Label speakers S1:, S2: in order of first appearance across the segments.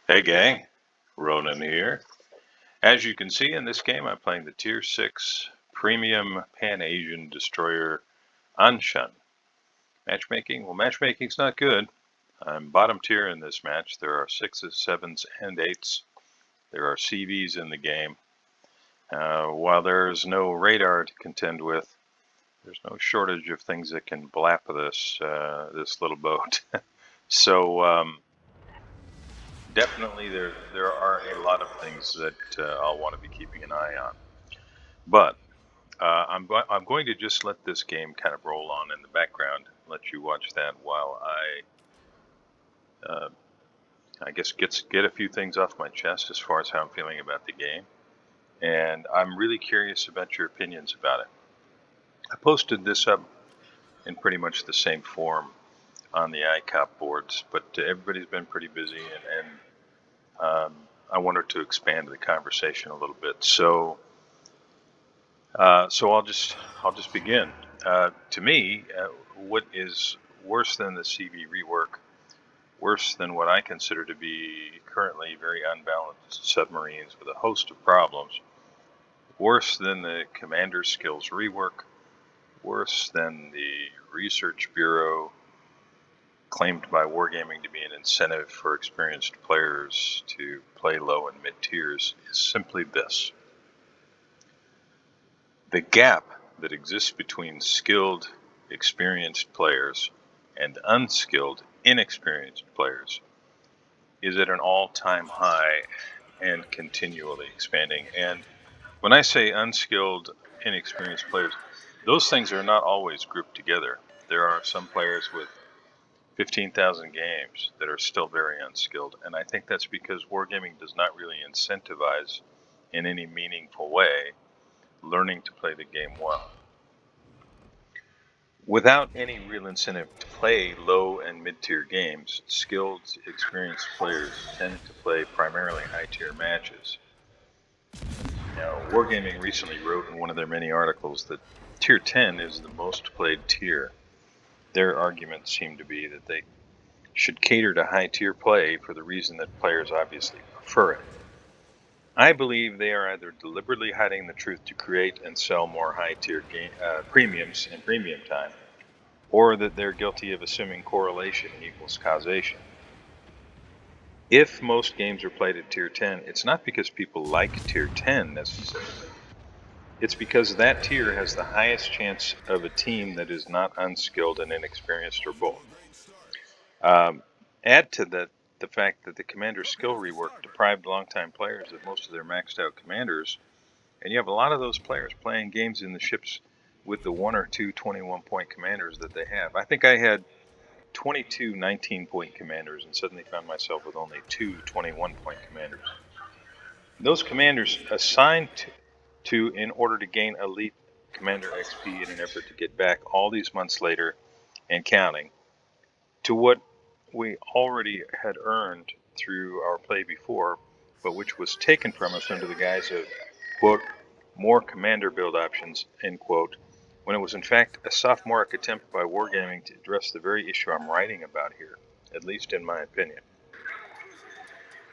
S1: Hey gang, Ronan here. As you can see in this game, I'm playing the Tier 6 Premium Pan-Asian Destroyer Anshan. Matchmaking? Well, matchmaking's not good. I'm bottom tier in this match. There are 6s, 7s, and 8s. There are CVs in the game. While there's no radar to contend with, there's no shortage of things that can blap this little boat. So definitely there are a lot of things that I'll want to be keeping an eye on. But I'm going to just let this game kind of roll on in the background, let you watch that while I guess get a few things off my chest as far as how I'm feeling about the game. And I'm really curious about your opinions about it. I posted this up in pretty much the same form on the ICOP boards, but everybody's been pretty busy, and I wanted to expand the conversation a little bit. So I'll just begin. To me, what is worse than the CV rework, worse than what I consider to be currently very unbalanced submarines with a host of problems, worse than the commander skills rework, worse than the research bureau claimed by Wargaming to be an incentive for experienced players to play low and mid tiers, is simply this. The gap that exists between skilled, experienced players and unskilled, inexperienced players is at an all-time high and continually expanding. And when I say unskilled, inexperienced players, those things are not always grouped together. There are some players with 15,000 games that are still very unskilled, and I think that's because Wargaming does not really incentivize in any meaningful way learning to play the game well. Without any real incentive to play low and mid-tier games, skilled, experienced players tend to play primarily high-tier matches. Now, Wargaming recently wrote in one of their many articles that Tier 10 is the most played tier. Their arguments seem to be that they should cater to high-tier play for the reason that players obviously prefer it. I believe they are either deliberately hiding the truth to create and sell more high-tier premiums and premium time, or that they're guilty of assuming correlation equals causation. If most games are played at Tier 10, it's not because people like Tier 10 necessarily. It's because that tier has the highest chance of a team that is not unskilled and inexperienced or both. Add to that the fact that the commander skill rework deprived longtime players of most of their maxed out commanders, and you have a lot of those players playing games in the ships with the 1 or 2 21-point commanders that they have. I think I had 22 19-point commanders and suddenly found myself with only 2 21-point commanders. Those commanders assigned to in order to gain elite commander XP in an effort to get back all these months later and counting to what we already had earned through our play before, but which was taken from us under the guise of, quote, more commander build options, end quote, when it was in fact a sophomoric attempt by Wargaming to address the very issue I'm writing about here, at least in my opinion.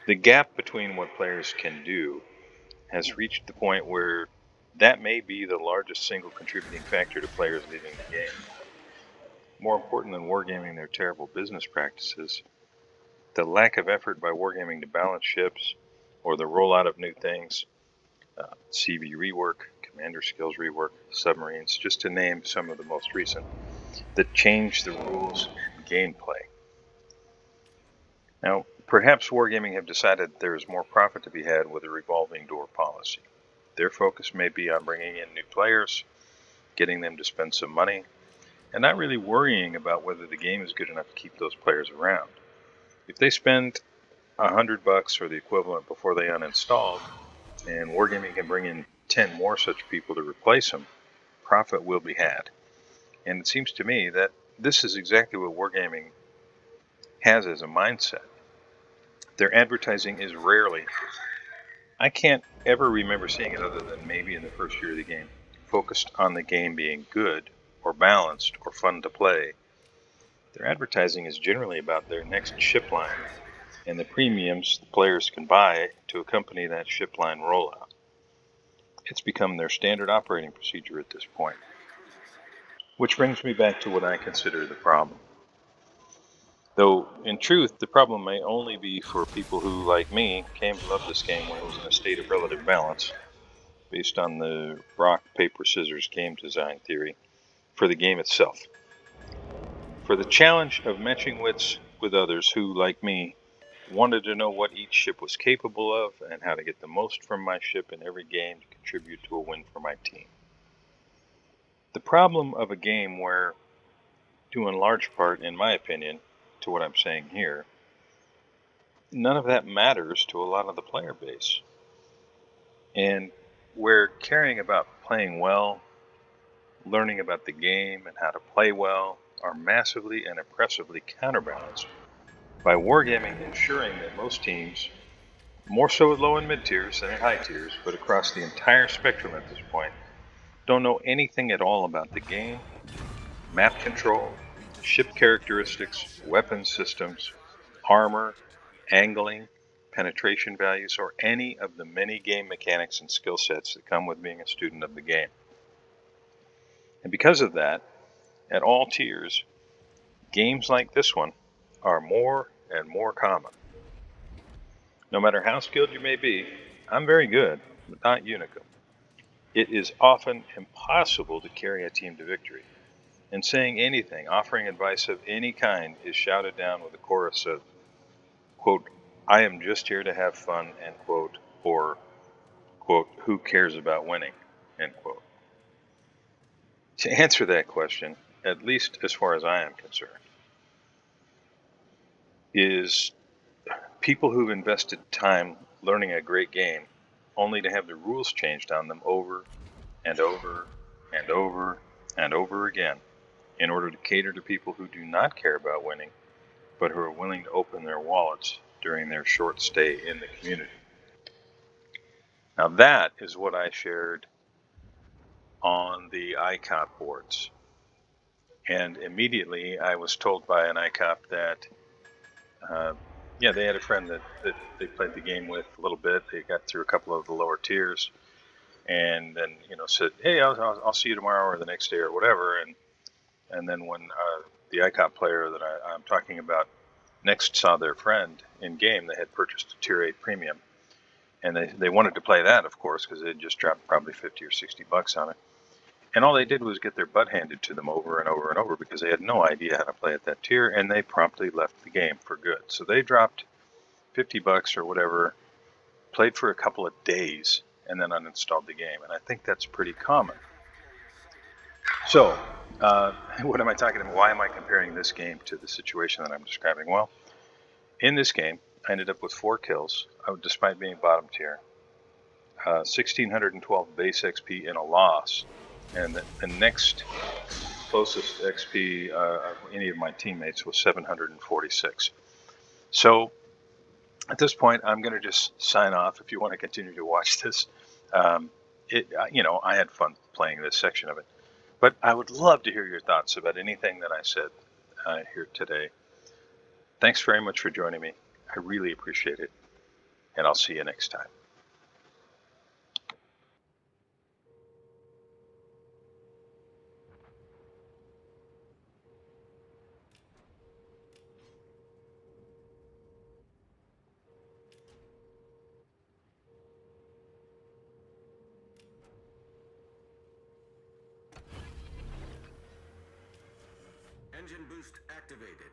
S1: The gap between what players can do has reached the point where that may be the largest single contributing factor to players leaving the game. More important than Wargaming their terrible business practices, the lack of effort by Wargaming to balance ships, or the rollout of new things, CV rework, commander skills rework, submarines, just to name some of the most recent, that changed the rules and gameplay. Now, perhaps Wargaming have decided there is more profit to be had with a revolving door policy. Their focus may be on bringing in new players, getting them to spend some money, and not really worrying about whether the game is good enough to keep those players around. If they spend $100 or the equivalent before they uninstall, and Wargaming can bring in 10 more such people to replace them, profit will be had. And it seems to me that this is exactly what Wargaming has as a mindset. Their advertising is rarely, I can't ever remember seeing it other than maybe in the first year of the game, focused on the game being good or balanced or fun to play. Their advertising is generally about their next ship line and the premiums the players can buy to accompany that ship line rollout. It's become their standard operating procedure at this point. Which brings me back to what I consider the problem. Though, in truth, the problem may only be for people who, like me, came to love this game when it was in a state of relative balance, based on the rock, paper, scissors game design theory, for the game itself. For the challenge of matching wits with others who, like me, wanted to know what each ship was capable of and how to get the most from my ship in every game to contribute to a win for my team. The problem of a game where, due in large part, in my opinion, to what I'm saying here, none of that matters to a lot of the player base. And where caring about playing well, learning about the game and how to play well are massively and oppressively counterbalanced by wargaming ensuring that most teams, more so at low and mid tiers than at high tiers, but across the entire spectrum at this point, don't know anything at all about the game, map control, ship characteristics, weapon systems, armor, angling, penetration values, or any of the many game mechanics and skill sets that come with being a student of the game. And because of that, at all tiers, games like this one are more and more common. No matter how skilled you may be, I'm very good, but not Unicum. It is often impossible to carry a team to victory, and saying anything, offering advice of any kind, is shouted down with a chorus of, quote, I am just here to have fun, end quote, or, quote, who cares about winning, end quote. To answer that question, at least as far as I am concerned, is people who've invested time learning a great game only to have the rules changed on them over and over and over and over again in order to cater to people who do not care about winning, but who are willing to open their wallets during their short stay in the community. Now that is what I shared on the ICOP boards. And immediately I was told by an ICOP that, they had a friend that they played the game with a little bit. They got through a couple of the lower tiers and then, said, hey, I'll see you tomorrow or the next day or whatever. And then when the ICOP player that I'm talking about next saw their friend in game, they had purchased a tier 8 premium. And they wanted to play that, of course, because they had just dropped probably 50 or 60 bucks on it. And all they did was get their butt handed to them over and over and over because they had no idea how to play at that tier, and they promptly left the game for good. So they dropped 50 bucks or whatever, played for a couple of days, and then uninstalled the game. And I think that's pretty common. So, what am I talking about? Why am I comparing this game to the situation that I'm describing? Well, in this game, I ended up with 4 kills, despite being bottom tier, 1,612 base XP in a loss, and the next closest XP of any of my teammates was 746. So at this point, I'm going to just sign off. If you want to continue to watch this, I had fun playing this section of it. But I would love to hear your thoughts about anything that I said here today. Thanks very much for joining me. I really appreciate it. And I'll see you next time.
S2: Engine boost activated.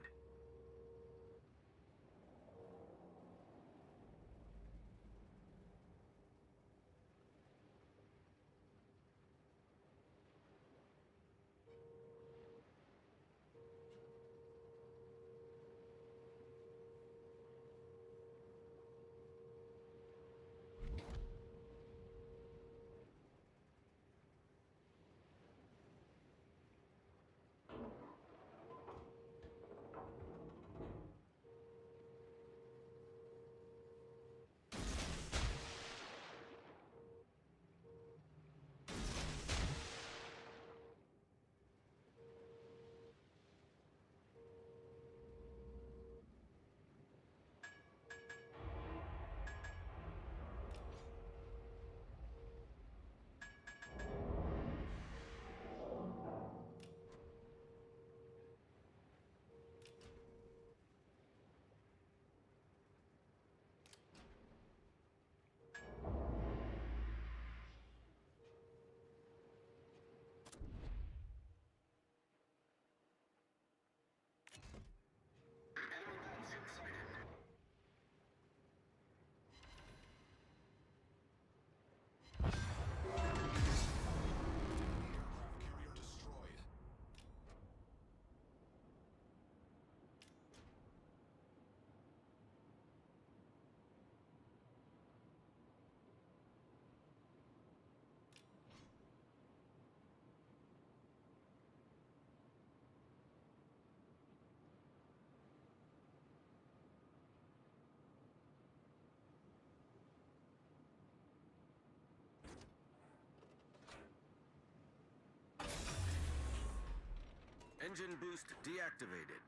S2: Engine boost deactivated.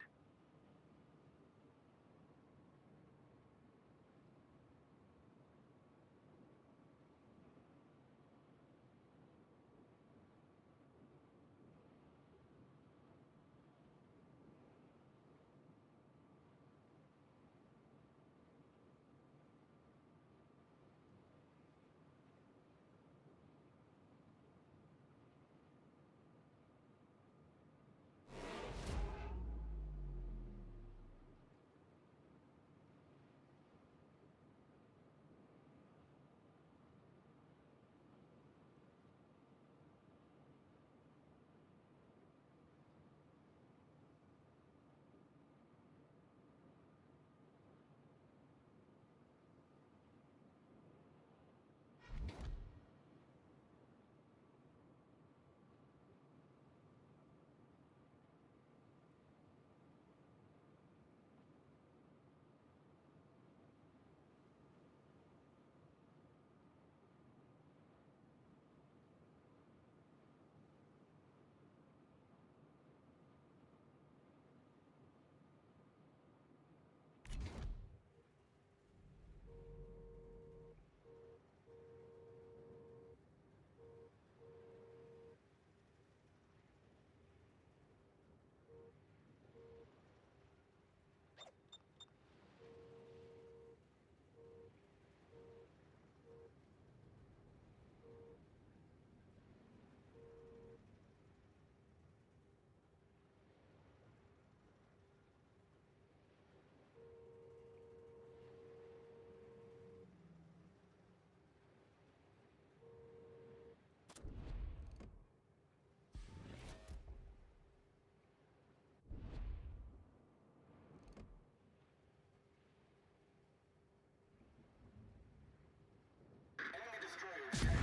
S2: Enemy destroyer detected.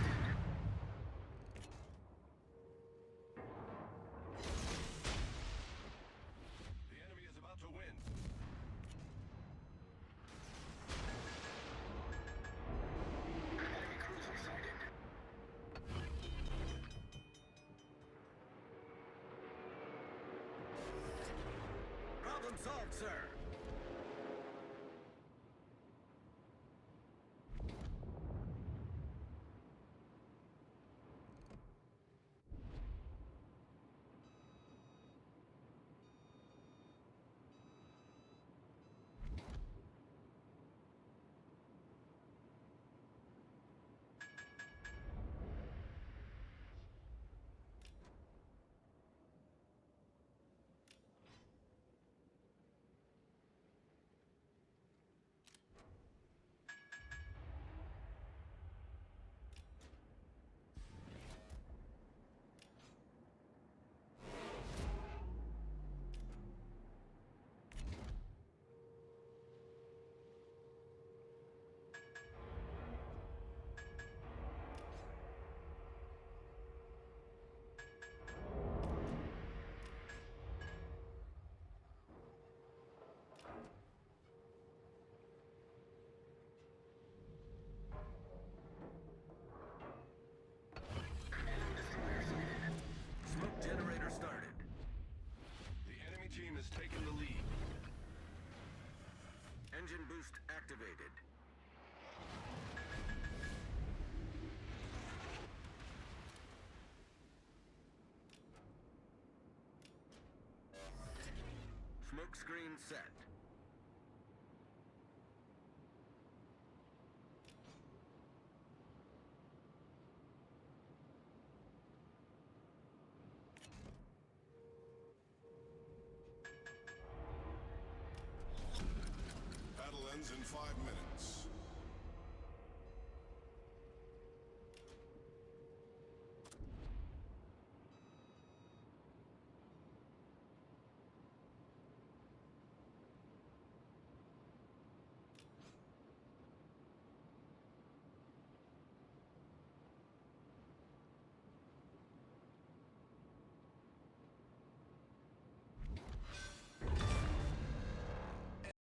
S3: The enemy is about to win.
S2: Enemy cruiser sighted. Problem solved, sir. Enemy destroyer sighted. Smoke generator started.
S3: The enemy team has taken the lead.
S2: Engine boost activated. Smoke screen set.
S3: Battle ends in 5 minutes.